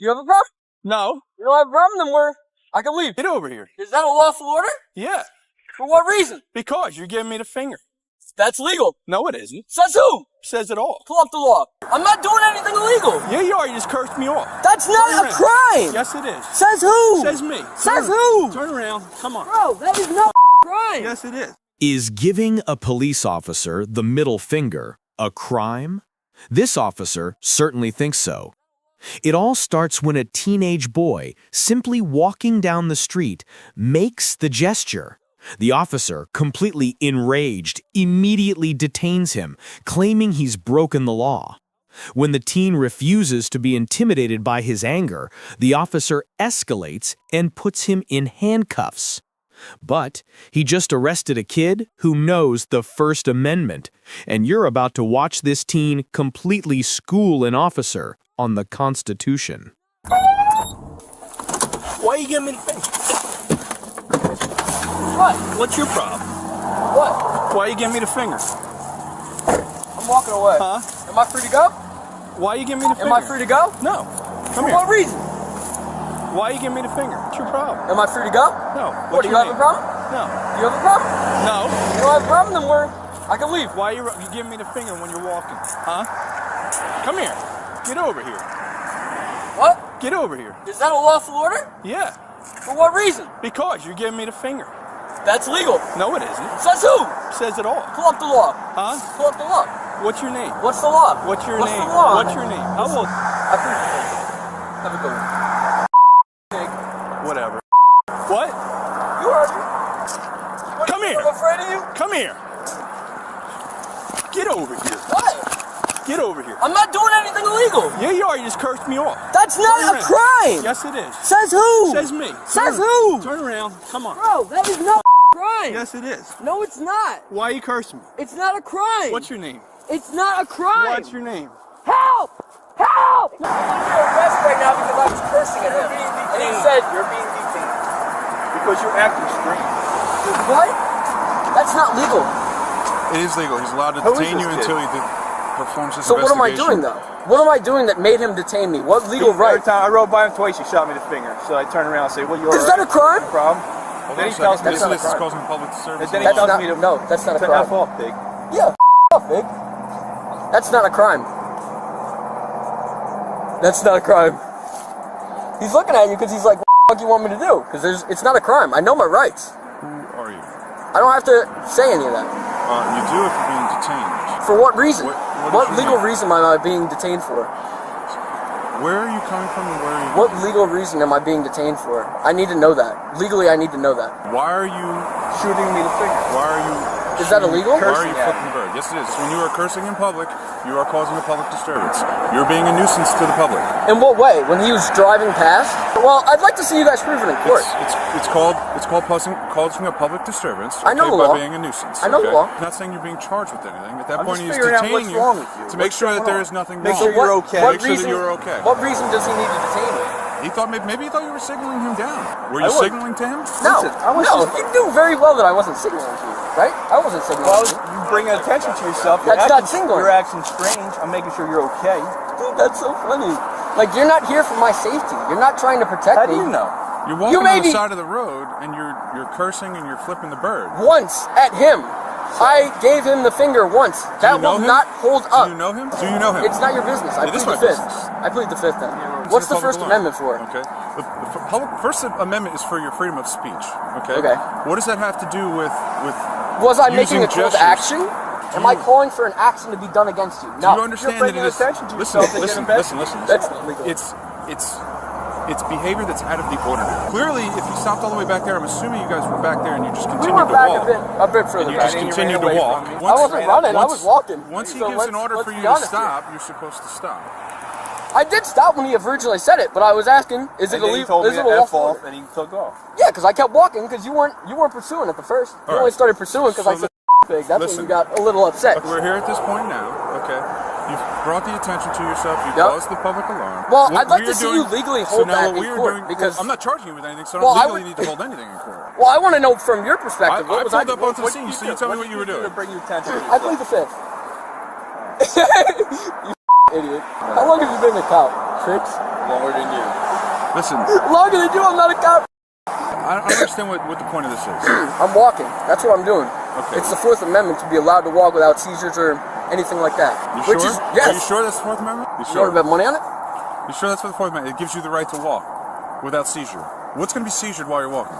You have a problem? No. You don't have a problem, then I can leave. Get over here. Is that a lawful order? Yeah. For what reason? Because you're giving me the finger. That's legal. No, it isn't. Says who? Says it all. Pull up the law. I'm not doing anything illegal. Yeah, you are. You just cursed me off. That's not a crime. Yes, it is. Says who? Says me. Says who? Turn around. Come on. Bro, that is not a crime. Yes, it is. Is giving a police officer the middle finger a crime? This officer certainly thinks so. It all starts when a teenage boy, simply walking down the street, makes the gesture. The officer, completely enraged, immediately detains him, claiming he's broken the law. When the teen refuses to be intimidated by his anger, the officer escalates and puts him in handcuffs. But he just arrested a kid who knows the First Amendment, and you're about to watch this teen completely school an officer on the Constitution. Why are you giving me the finger? What? What's your problem? What? Why are you giving me the finger? I'm walking away. Huh? Am I free to go? Why are you giving me the finger? Am I free to go? No. Come For here. what reason? Why are you giving me the finger? What's your problem? Am I free to go? No. What, do you have a problem? No. You have a problem? No. You don't have a problem, then I can leave. Why are you giving me the finger when you're walking? Huh? Come here. Get over here. What? Get over here. Is that a lawful order? Yeah. For what reason? Because you're giving me the finger. That's legal. No, it isn't. Says who? Says it all. Pull up the law. Huh? Pull up the law. What's your name? What's the law? What's your What's name? the law? What's your name? How old? I appreciate it. Have a good one. Whatever. What? You heard me. What, Come here. I'm afraid of you? Come here. Get over here. What? Get over here. I'm not doing anything illegal. Yeah, you are. You just cursed me off. That's not Turn a around. crime. Yes, it is. Says who? Says me. Says Turn- who? Turn around. Come on. Bro, that is not a crime. Yes, it is. No, it's not. Why are you cursing me? It's not a crime. What's your name? It's not a crime. What's your name? Help! Help! I'm under arrest right now because I was cursing at him. And he said, You're being detained. Because you're acting strange. what? That's not legal. It is legal. He's allowed to Who is detain you this until kid? he performs his So what am I investigation. doing though? What am I doing that made him detain me? What legal right? Every time I rode by him twice, he shot me the finger. So I turned around and said, "Well, you're Is that a crime? No problem." Hold Then on he a tells second. me That's not a This is crime. causing public disturbance. Then he That's tells not, me to no, that's not a to crime. F off, pig. Yeah, off, big. That's not a crime. That's not a crime. He's looking at you because he's like, what the fuck you want me to do? Because it's not a crime. I know my rights. Who are you? I don't have to say any of that. You do if you're being detained. For what reason? What is your legal name? reason am I being detained for? Where are you coming from and where are you What going? legal reason am I being detained for? I need to know that. Legally, I need to know that. Why are you Shooting me the finger. Why are you Is that illegal? Why are you Cursing at flipping the bird? Yes, it is. When you are cursing in public, you are causing a public disturbance. You're being a nuisance to the public. In what way? When he was driving past? Well, I'd like to see you guys prove it in court. It's called causing a public disturbance. I know okay, the law. By being a nuisance. I know the okay? law. I'm not saying you're being charged with anything. At that I'm point, just he's figuring out detaining what's wrong with you. to make What's sure going that there on? is nothing Make wrong. sure you're okay. What Make sure that reason, you're okay. What reason does he need to detain me? He thought maybe he thought you were signaling him down. Were I you was. signaling to him? No, Listen, I was no, just- you knew very well that I wasn't signaling to you, right? I wasn't signaling Well, to you. you bring attention to yourself. That's not signaling. You're acting strange. I'm making sure you're okay. Dude, that's so funny. Like, you're not here for my safety. You're not trying to protect How me. do you know? You're walking on maybe- the side of the road and you're cursing and you're flipping the bird. Once at him. I gave him the finger once. That you know will him? not hold up. Do you know him? Do you know him? It's not your business. I It is plead the my fifth. business. I plead the fifth then. It's What's the public First alarm. Amendment for? Okay. The First Amendment is for your freedom of speech. Okay. Okay. What does that have to do with Was I using making a call to gestures? action? Am I calling for an action to be done against you? Do No. you understand You're that it bringing is? attention to Listen, yourself to listen, get listen, listen. That's not legal. It's behavior that's out of the ordinary. Clearly, if you stopped all the way back there, I'm assuming you guys were back there and you just We continued went to back walk. a bit further And you back. just And you continued ran to away walk. from me. I wasn't running, I was walking. Once he So gives an let's- order let's for be you to honest here. stop, you're supposed to stop. I did stop when he originally said it, but I was asking, is it And then he illegal? told Is me it to a F lawful off, order? and he took off. Yeah, because I kept walking because you weren't pursuing at the first. You All only right. started pursuing because I So said pig. That's listen. when you got a little upset. Look, we're here at this point now, okay? You've brought the attention to yourself, you've Yep. caused the public alarm. Well, What I'd like we to are see doing- you legally so hold now that what we in are court, doing, because- I'm not charging you with anything, so I Well, don't I legally would- need to hold anything in court. Well, I want to know from your I perspective. What was pulled I up onto the what scene, did so you tell me what you were To doing. bring you attention to I yourself. plead the fifth. You idiot. How long have you been a cop? 6? Longer than you. Listen, Longer than you, I'm not a cop. I don't understand what the point of this is. I'm walking. That's what I'm doing. Okay. It's the Fourth Amendment to be allowed to walk without seizures or anything like that. You Which sure? is, yes. Are you sure that's the Fourth Amendment? You You want to sure? bet money on it? You sure that's what the Fourth Amendment? It gives you the right to walk without seizure. What's going to be seizured while you're walking?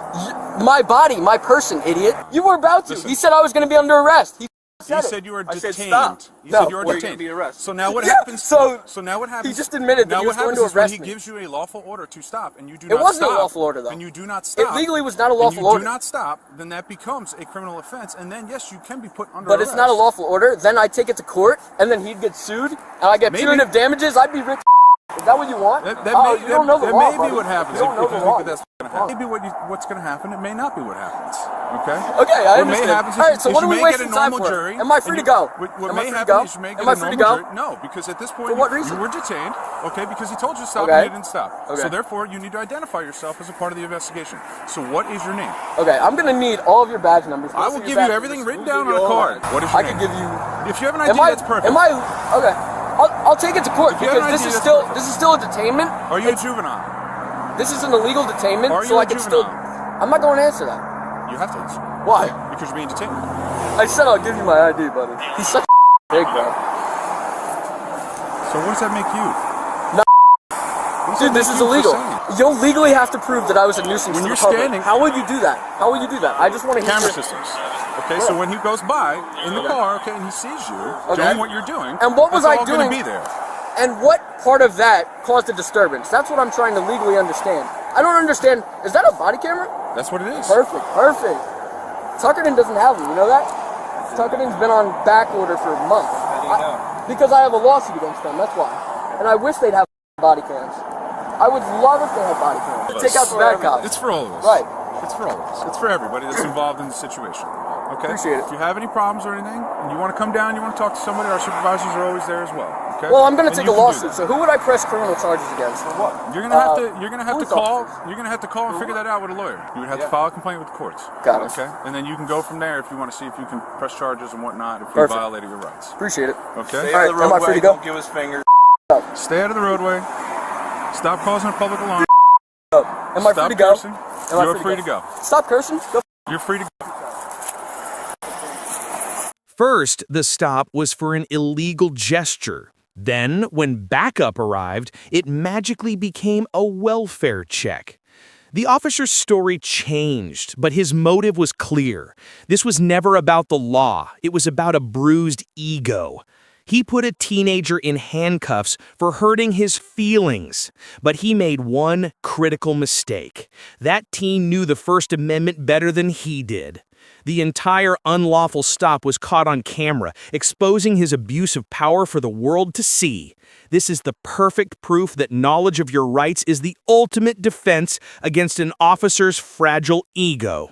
My body, my person, idiot. You were about to. Listen. He said I was going to be under arrest. He You said said you were I detained. said stop. You No, said you were wait. detained. Be arrested. So now what Yeah, happens? so now what happens? he just admitted that now he was what going happens to is when arrest he me. gives you a lawful order to stop, and you do It not wasn't a stop. lawful order, though. And you do not stop. It legally was not a lawful and you order. do not stop, then that becomes a criminal offense, and then yes, you can be put under But arrest. it's not a lawful order. Then I take it to court, and then he'd get sued, and I get Maybe. punitive damages. I'd be rich. Is that what you want? That Oh, you don't know the that law, may buddy. be what happens. You don't know if you the think law. that that's going to happen. Maybe what's going to happen. It may not be what happens. Okay. Okay, I What may understand. happen is All right, so is what are you we may get wasting a time normal for? jury. Am I free to go? What Am I may free to happen go? is you may get Am I a free to normal go? jury. No, because at this point For what reason? you were detained. Okay, because he told you to stop Okay. and you didn't stop. Okay. So therefore, you need to identify yourself as a part of the investigation. So what is your name? Okay, I'm gonna need all of your badge numbers. I will give you everything written down on a card. What is your I name? could give you. If you have an Am ID, I? that's perfect. Am I? Okay, I'll take it to court If you have because an this ID, is that's still perfect. this is still a detainment. Are you a juvenile? This is an illegal detainment, Are so you I a can still. juvenile? I'm not going to answer that. You have to answer. Why? Because you're being detained. I said I'll give you my ID, buddy. He's such a big bro. So what does that make you? Dude, this is illegal. You'll legally have to prove that I was a nuisance When to you're the public. standing- How would you do that? How would you do that? I just want to hear Camera your- systems. Okay, so when he goes by in the car, okay, and he sees you doing what you're doing, And what was that's I all going doing? to be there. And what part of that caused a disturbance? That's what I'm trying to legally understand. I don't understand. Is that a body camera? That's what it is. Perfect, perfect. Tuckerton doesn't have them, you know that? Tuckerton's been on back order for months. Because I have a lawsuit against them, that's why. And I wish they'd have body cams. I would love if they had body cams. Take out the bad cops. It's for all of us. Right. It's for all of us. It's for everybody that's involved in the situation. Okay? Appreciate it. If you have any problems or anything, and you want to come down, you want to talk to somebody, our supervisors are always there as well. Okay? Well, I'm going to And take you a can do lawsuit. that. So who would I press criminal charges against? For what? You're gonna have to. You're gonna have to police call. officers. You're gonna have to call and figure that out with a lawyer. You would have to file a complaint with the courts. Got it. Okay, and then you can go from there if you want to see if you can press charges and whatnot if you Perfect. violated your rights. Appreciate it. Okay. All right, am I free to go? Don't give us fingers. Stay out of the roadway. Stop causing a public alarm. Am I free Stop to go? cursing. Am I You're free to go. Stop cursing. Go. You're free to go. First, the stop was for an illegal gesture. Then, when backup arrived, it magically became a welfare check. The officer's story changed, but his motive was clear. This was never about the law. It was about a bruised ego. He put a teenager in handcuffs for hurting his feelings. But he made one critical mistake. That teen knew the First Amendment better than he did. The entire unlawful stop was caught on camera, exposing his abuse of power for the world to see. This is the perfect proof that knowledge of your rights is the ultimate defense against an officer's fragile ego.